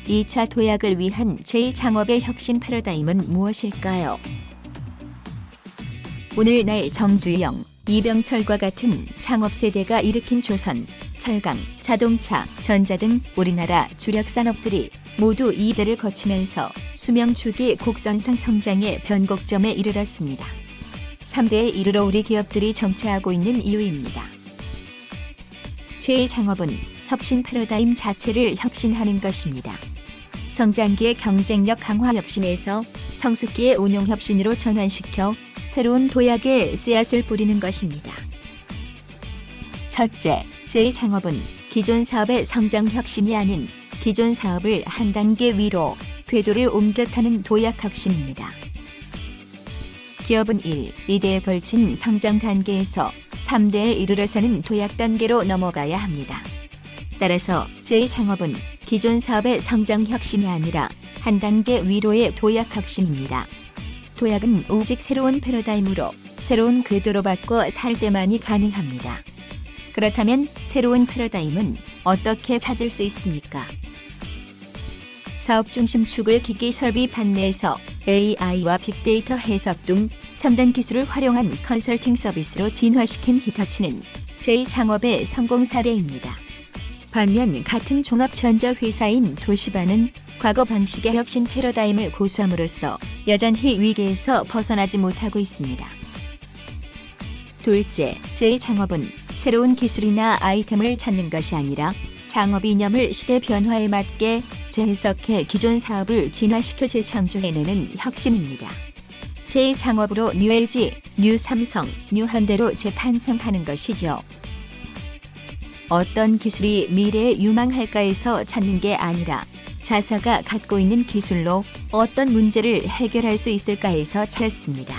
2차 도약을 위한 제2창업의 혁신 패러다임은 무엇일까요? 오늘날 정주영, 이병철과 같은 창업 세대가 일으킨 조선, 철강, 자동차, 전자 등 우리나라 주력 산업들이 모두 이대를 거치면서 수명 주기 곡선상 성장의 변곡점에 이르렀습니다. 3대에 이르러 우리 기업들이 정체하고 있는 이유입니다. 제2창업은 혁신 패러다임 자체를 혁신하는 것입니다. 성장기의 경쟁력 강화 혁신에서 성숙기의 운용 혁신으로 전환시켜 새로운 도약의 씨앗을 뿌리는 것입니다. 첫째, 제2창업은 기존 사업의 성장 혁신이 아닌 기존 사업을 한 단계 위로 궤도를 옮겨 타는 도약 혁신입니다. 기업은 1, 2대에 걸친 성장 단계에서 3대에 이르러서는 도약 단계로 넘어가야 합니다. 따라서 제2창업은 기존 사업의 성장 혁신이 아니라 한 단계 위로의 도약 혁신입니다. 도약은 오직 새로운 패러다임으로 새로운 궤도로 바꿔 탈 때만이 가능합니다. 그렇다면 새로운 패러다임은 어떻게 찾을 수 있습니까? 사업 중심 축을 기기 설비 판매에서 AI와 빅데이터 해석 등 첨단 기술을 활용한 컨설팅 서비스로 진화시킨 히터치는 제2창업의 성공 사례입니다. 반면 같은 종합전자회사인 도시바는 과거 방식의 혁신 패러다임을 고수함으로써 여전히 위기에서 벗어나지 못하고 있습니다. 둘째, 제2창업은 새로운 기술이나 아이템을 찾는 것이 아니라 창업 이념을 시대 변화에 맞게 재해석해 기존 사업을 진화시켜 재창조해내는 혁신입니다. 제2창업으로 뉴 LG, 뉴 삼성, 뉴 현대로 재탄생하는 것이죠. 어떤 기술이 미래에 유망할까에서 찾는 게 아니라 자사가 갖고 있는 기술로 어떤 문제를 해결할 수 있을까에서 찾습니다.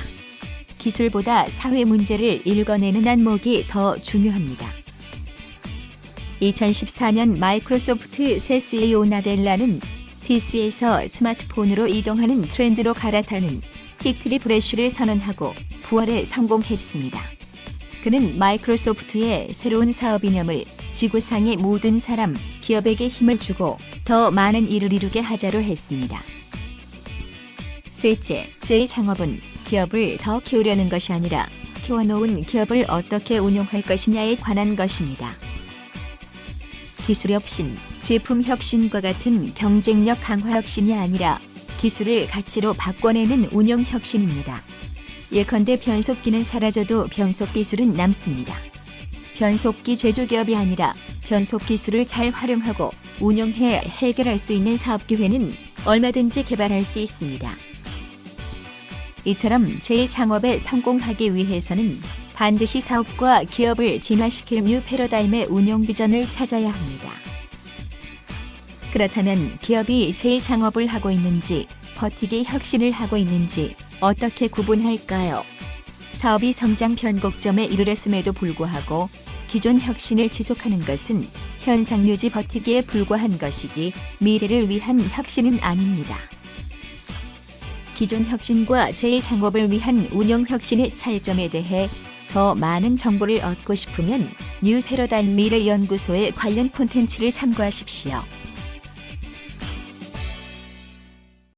기술보다 사회 문제를 읽어내는 안목이 더 중요합니다. 2014년 마이크로소프트 새 CEO 나델라는 PC에서 스마트폰으로 이동하는 트렌드로 갈아타는 픽 리프레쉬를 선언하고 부활에 성공했습니다. 그는 마이크로소프트의 새로운 사업 이념을 지구상의 모든 사람, 기업에게 힘을 주고 더 많은 일을 이루게 하자로 했습니다. 셋째, 제2창업은 기업을 더 키우려는 것이 아니라 키워놓은 기업을 어떻게 운용할 것이냐에 관한 것입니다. 기술 혁신, 제품 혁신과 같은 경쟁력 강화 혁신이 아니라 기술을 가치로 바꿔내는 운영 혁신입니다. 예컨대 변속기는 사라져도 변속기술은 남습니다. 변속기 제조기업이 아니라 변속기술을 잘 활용하고 운영해 해결할 수 있는 사업기회는 얼마든지 개발할 수 있습니다. 이처럼 제2창업에 성공하기 위해서는 반드시 사업과 기업을 진화시킬 뉴 패러다임의 운영 비전을 찾아야 합니다. 그렇다면 기업이 제2창업을 하고 있는지, 버티기 혁신을 하고 있는지 어떻게 구분할까요? 사업이 성장 변곡점에 이르렀음에도 불구하고 기존 혁신을 지속하는 것은 현상 유지 버티기에 불과한 것이지 미래를 위한 혁신은 아닙니다. 기존 혁신과 제2창업을 위한 운영 혁신의 차이점에 대해 더 많은 정보를 얻고 싶으면 뉴 패러다임 미래 연구소의 관련 콘텐츠를 참고하십시오.